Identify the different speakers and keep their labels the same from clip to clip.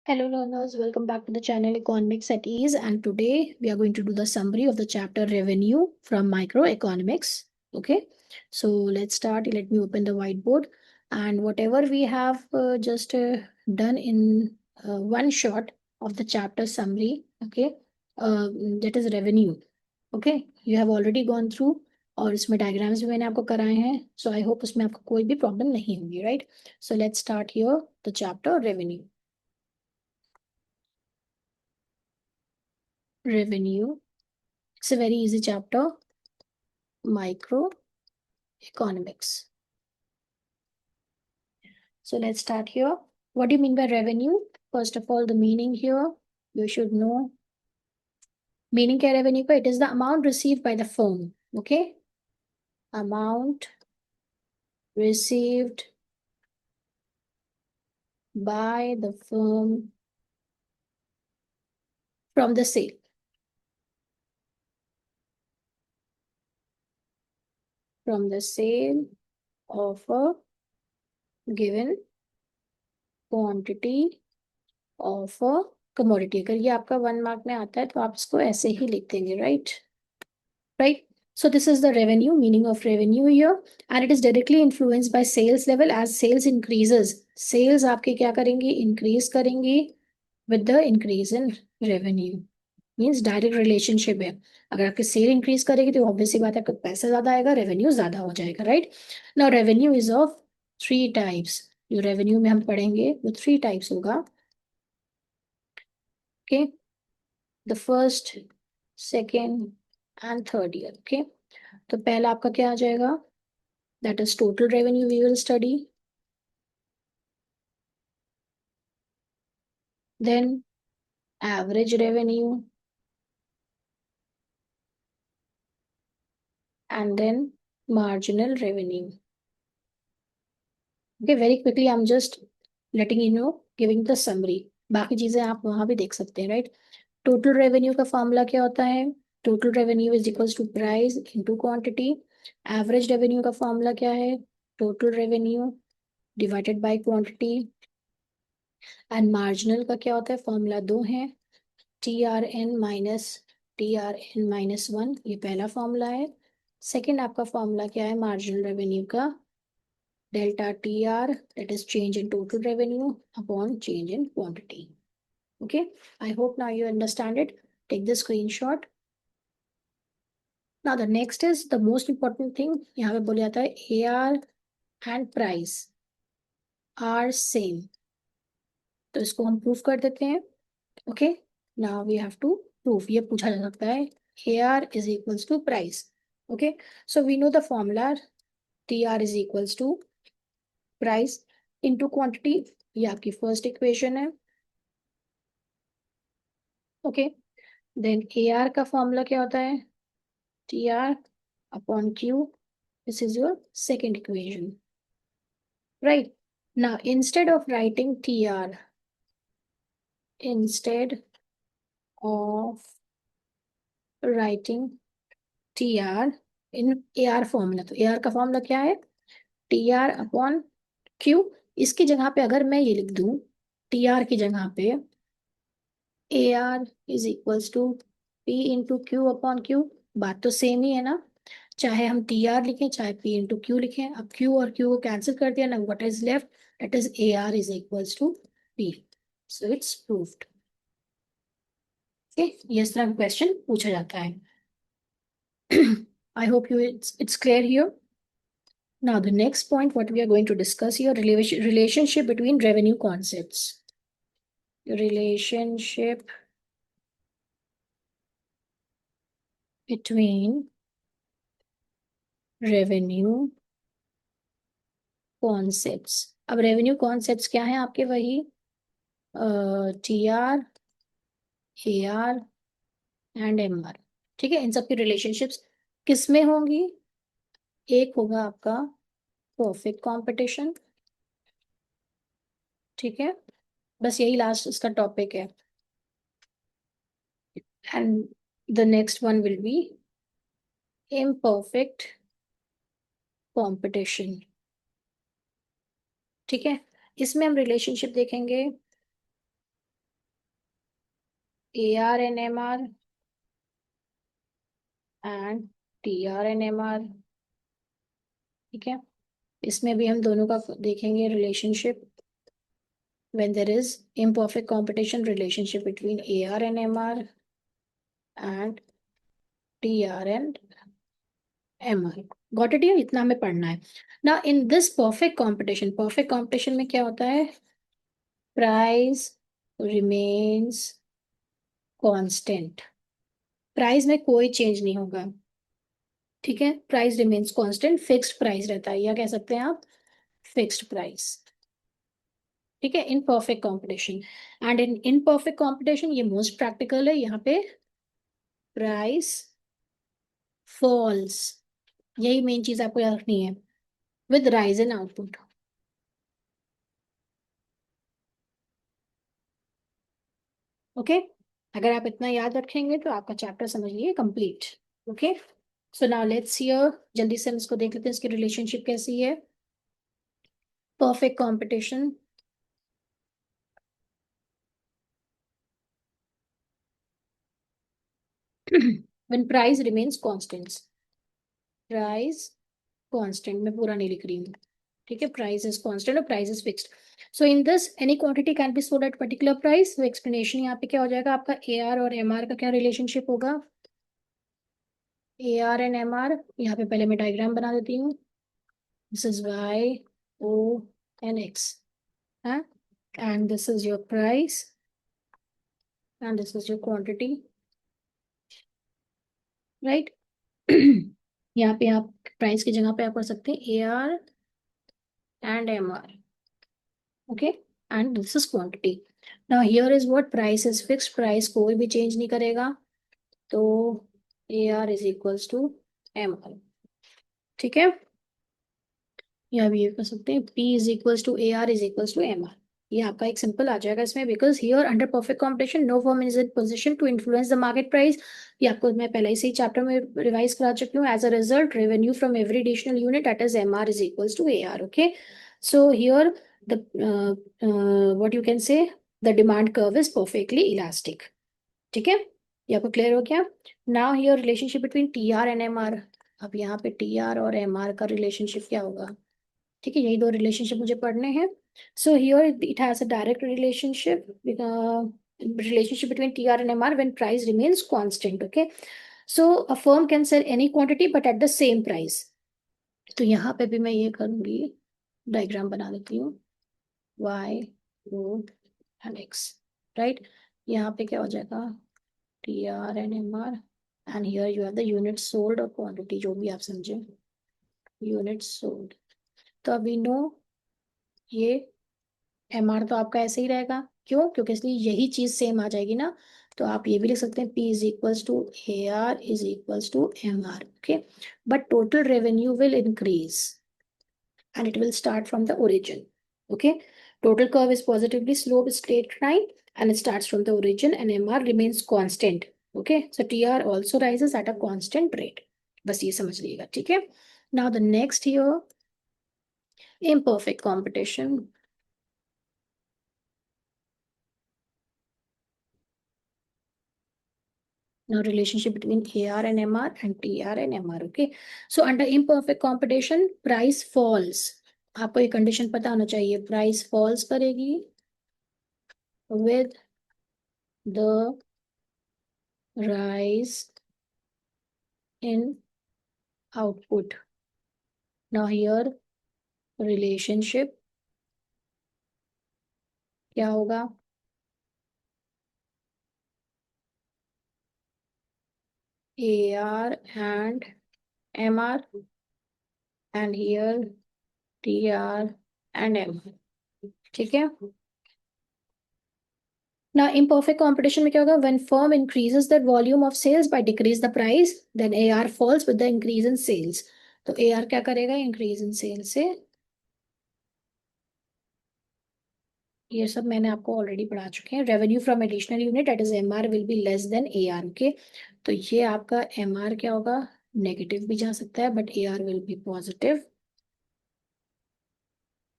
Speaker 1: Hello learners, welcome back to the channel Economics at Ease, and today we are going to do the summary of the chapter Revenue from Microeconomics. Okay, so let's start. Let me open the whiteboard, and whatever we have just done in one shot of the chapter summary, okay, that is revenue. Okay, you have already gone through और इसमें diagrams भी मैंने आपको कराए हैं, so I hope उसमें आपको कोई भी प्रॉब्लम नहीं होगी, right? So let's start here the chapter revenue. Revenue. It's a very easy chapter, microeconomics. So let's start here. What do you mean by revenue? First of all, the meaning here, you should know. Meaning क्या revenue का? It is the amount received by the firm. Okay? Amount received by the firm from the sale. From the sale of a given quantity of a commodity. अगर ये आपका 1 mark में आता है तो आप इसको ऐसे ही लिख देंगे, right? So this is the revenue, meaning of revenue here, and it is directly influenced by sales level. As sales increases, sales आपके क्या करेंगी? Increase करेंगी with the increase in revenue. Means direct relationship है. अगर आपकी cell increase करेगी तो obvious सी बात है, आपका पैसा ज्यादा आएगा, रेवेन्यू ज्यादा हो जाएगा, right? Now revenue is of 3 types. जो रेवेन्यू में हम पढ़ेंगे वो 3 टाइप्स होगा. Okay, the first, second and third year. Okay, तो पहला आपका क्या आ जाएगा? That is total revenue we will study. Then average revenue. And then marginal revenue. Okay, very quickly I'm just letting you know, giving the summary. बाकी चीजें आप वहां भी देख सकते हैं, राइट? टोटल रेवेन्यू का फॉर्मूला क्या होता है? Total revenue is equals to price into quantity. Average revenue का फॉर्मूला क्या है? Total revenue divided by quantity. And marginal का क्या होता है? फॉर्मूला दो है, TRN-1, ये पहला फॉर्मूला है. सेकंड आपका फॉर्मूला क्या है मार्जिनल रेवेन्यू का? Delta TR, that is change in total revenue upon change in quantity. Okay, I hope now you understand it. Take the screenshot. Now the next is the most important thing. यहाँ पे बोला जाता है AR and price are same. तो इसको हम proof कर देते हैं. Okay, now we have to prove. ये पूछा जा सकता है AR is equals to price. Okay, so we know the formula. TR is equals to price into quantity. ये आपकी फर्स्ट इक्वेशन है. ओके, देन AR का फॉर्मूला क्या होता है? TR upon Q. This is your second equation, right? Now instead of writing TR, instead of writing TR in AR formula, तो AR का formula क्या है? TR upon Q. इसकी जगह पे अगर मैं ये लिख दूं, TR की जगह पे AR is equals to P into Q upon Q. बात तो सेम ही है ना? चाहे हम TR लिखें चाहे P इंटू Q लिखें. अब Q और Q को कैंसिल कर दिया ना, what is left? That is AR is equals to P. So it's proved. Okay, ये इस तरह क्वेश्चन पूछा जाता है. I hope you it's clear here. Now the next point what we are going to discuss here, relationship between revenue concepts. Relationship between revenue concepts. अब revenue concepts क्या है आपके? वही TR, AR एंड MR. ठीक है, इन सब की relationships किस में होंगी? एक होगा आपका परफेक्ट कंपटीशन. ठीक है, बस यही लास्ट इसका टॉपिक है. And the next one will be imperfect competition. ठीक है, इसमें हम रिलेशनशिप देखेंगे AR and MR and TR and MR। ठीक है, इसमें भी हम दोनों का देखेंगे relationship. when there is imperfect competition, relationship between AR and MR and TR and MR। Got it? इतना हमें पढ़ना है ना। इन दिस परफेक्ट कॉम्पिटिशन में क्या होता है? Price remains constant. प्राइस में कोई चेंज नहीं होगा। ठीक है, price remains constant, fixed price रहता है, या कह सकते हैं आप फिक्स्ड प्राइस। ठीक है, in perfect competition. And in imperfect competition, ये मोस्ट प्रैक्टिकल है, यहाँ पे प्राइस फॉल्स। यही मेन चीज आपको याद रखनी है, with rise in output. Okay, अगर आप इतना याद रखेंगे तो आपका चैप्टर समझिए complete. Okay, so now let's hear, जल्दी से हम इसको देख लेते हैं, इसकी रिलेशनशिप कैसी है। Perfect competition, when price remains constant, price constant, मैं पूरा नहीं लिख रही हूँ। ठीक है, प्राइस इज कांस्टेंट और price is fixed. So in this any quantity can be sold at particular price. वो एक्सप्लेनेशन यहाँ पे क्या हो जाएगा आपका, AR और MR का क्या रिलेशनशिप होगा। AR एंड MR, यहाँ पे पहले मैं डायग्राम बना देती हूँ। This is Y O and X, huh? And this is your price and this is your quantity, right? यहाँ पे आप प्राइस की जगह पे आप कर सकते हैं AR and MR, okay? And this is quantity. Now here is what price is fixed, price कोई भी चेंज नहीं करेगा, तो AR is equals to MR। ठीक है, या भी ये कर सकते हैं P is equals to AR is equals to MR। ये आपका एक सिंपल आ जाएगा इसमें, because here under perfect competition no firm is in position to influence the market price. ये आपको मैं पहले से ही चैप्टर में रिवाइज करा चुकी हूँ। As a result revenue from every additional unit that is MR is equals to AR। Okay, so here the what you can say, the demand curve is perfectly elastic. ठीक है, ये आपको clear हो गया। Now here relationship between TR and MR। अब यहाँ पे TR और MR का रिलेशनशिप क्या होगा? ठीक है, यही दो रिलेशनशिप मुझे पढ़ने हैं। So here it has a direct relationship, relationship between TR and MR when price remains constant। okay, so a firm can sell any quantity but at the same price। तो यहाँ पे भी मैं ये करूंगी, डायग्राम बना देती हूँ, Y O and X, right? यहाँ पे क्या हो जाएगा, TR and MR, and here you have the units sold or quantity, जो भी आप समझे, units sold। तो अभी नो, ये MR तो आपका ऐसे ही रहेगा, क्यों? क्योंकि इसलिए यही चीज सेम आ जाएगी ना। तो आप ये भी लिख सकते हैं P is equals to AR is equals to MR। Okay, but total revenue will increase and it will start from the origin। okay, total curve is positively sloped straight line and it starts from the origin and MR remains constant। okay, so TR also rises at a constant rate। बस ये समझ लीजिएगा। ठीक है, now the next here, imperfect competition। now relationship between AR and MR and TR and MR। okay, so under imperfect competition price falls। आपको ये condition पता होना चाहिए, प्राइस फॉल्स करेगी with the rise in output। now here relationship क्या होगा, AR and MR and here TR and MR। ठीक है, now imperfect competition में क्या होगा, when firm increases the volume of sales by decrease the price then AR falls with the increase in sales। तो AR क्या करेगा, increase in sales से, ये सब मैंने आपको ऑलरेडी पढ़ा चुके हैं। Revenue from additional unit that is MR will be less than AR। Okay, तो ये आपका MR क्या होगा, नेगेटिव भी जा सकता है but AR will be positive.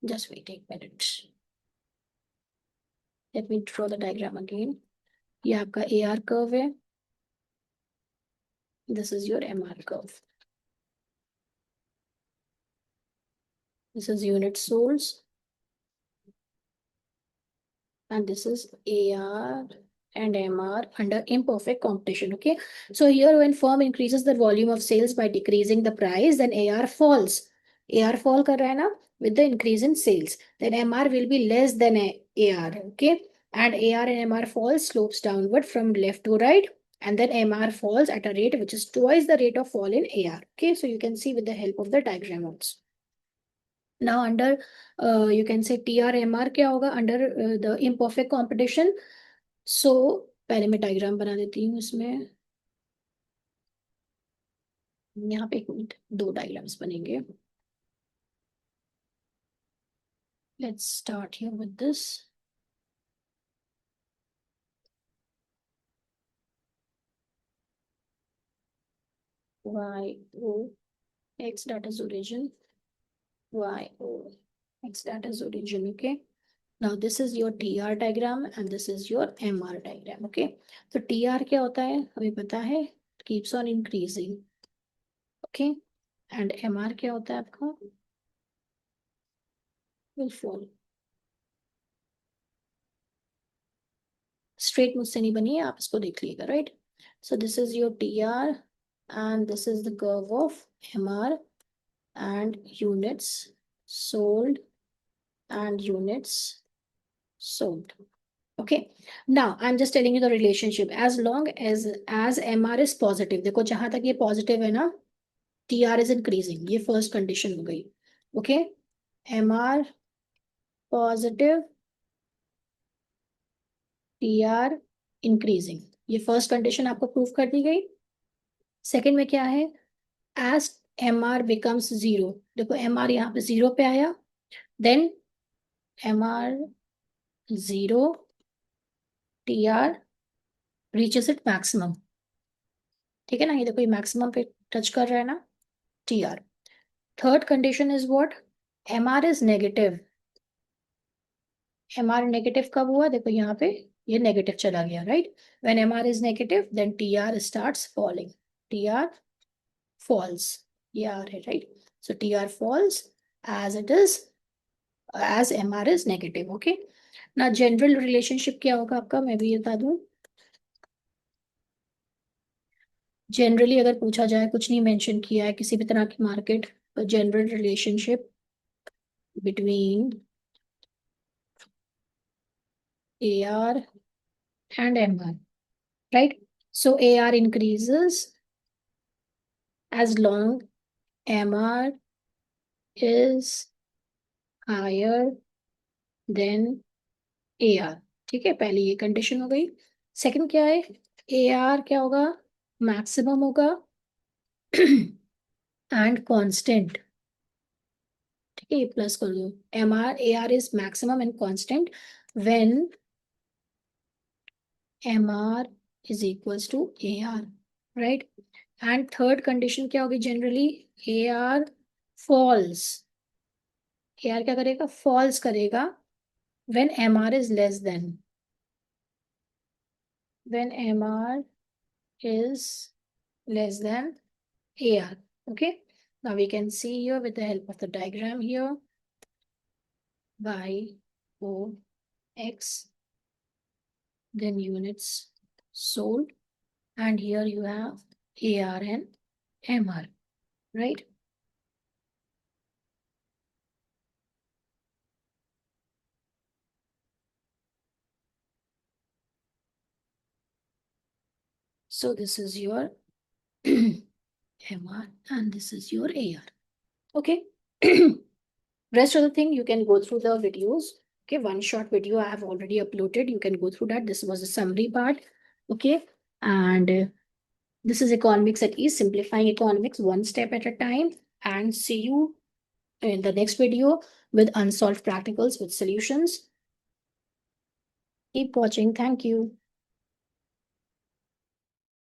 Speaker 1: Just wait एक minute, let me draw the diagram again. ये आपका AR कर्व है, this is your MR curve, this is unit sold, and this is AR and MR under imperfect competition. Okay, so here when firm increases the volume of sales by decreasing the price, then AR falls. AR fall कर रहा है ना with the increase in sales, then MR will be less than AR. Okay, and AR and MR fall slopes downward from left to right, and then MR falls at a rate which is twice the rate of fall in AR. Okay, so you can see with the help of the diagram also. Now under you can say TRMR क्या होगा under the imperfect competition. So पहले मैं diagram बना देती हूँ इसमें, यहाँ पे एक मिनट, दो डायग्राम्स बनेंगे. Let's start here with this. Y O X, that is origin. Y O X, that is origin. Okay. Now this is your TR diagram and this is your MR diagram. Okay. तो TR क्या होता है हमें पता है, keeps on increasing. Okay. And MR क्या होता है आपका, will fall. स्ट्रेट मुझसे नहीं बनी है, आप इसको देख लीजिएगा. Right, so this is your TR and this is the curve of MR and units sold and units sold. Okay, now I'm just telling you the relationship. As long as MR is positive, देखो जहां तक ये positive है ना, TR is increasing, ये first condition हो गई. Okay, MR positive, TR increasing, ये फर्स्ट कंडीशन आपको प्रूफ कर दी गई. सेकंड में क्या है, एज MR बिकम्स जीरो, देखो MR यहाँ पे जीरो पे आया, then MR zero, TR reaches it maximum. ठीक है ना, ये देखो ये मैक्सिमम पे टच कर रहा है ना TR. Third condition is what, MR is negative. MR negative कब हुआ, देखो यहाँ पे ये नेगेटिव चला गया. Right, when MR is negative then TR starts falling, TR falls, ये आ रहा है. Right, so TR falls as it is, as MR is negative. Okay, ना जनरल रिलेशनशिप क्या होगा आपका, मैं भी बता दूं. जनरली अगर पूछा जाए, कुछ नहीं मेंशन किया है किसी भी तरह की market, general relationship between AR and MR. Right, so AR increases as long MR is higher than AR. ठीक है, पहले ये कंडीशन हो गई. सेकंड क्या है, AR क्या होगा, मैक्सिमम होगा एंड कांस्टेंट. ठीक है, ये प्लस कर दो, AR is maximum and constant when MR is equals to AR. Right, and third condition क्या होगी, जनरली AR फॉल्स. AR क्या करेगा, फॉल्स करेगा when MR is less than, when MR is less than AR. Okay, now we can see here with the help of the diagram here, Y O X, then units sold, and here you have AR and MR. Right, so this is your MR and this is your AR. Okay, rest of the thing you can go through the videos. Okay, one short video I have already uploaded, you can go through that. This was the summary part. Okay, and this is Economics at Ease, simplifying economics one step at a time. And see you in the next video with unsolved practicals with solutions. Keep watching. Thank you.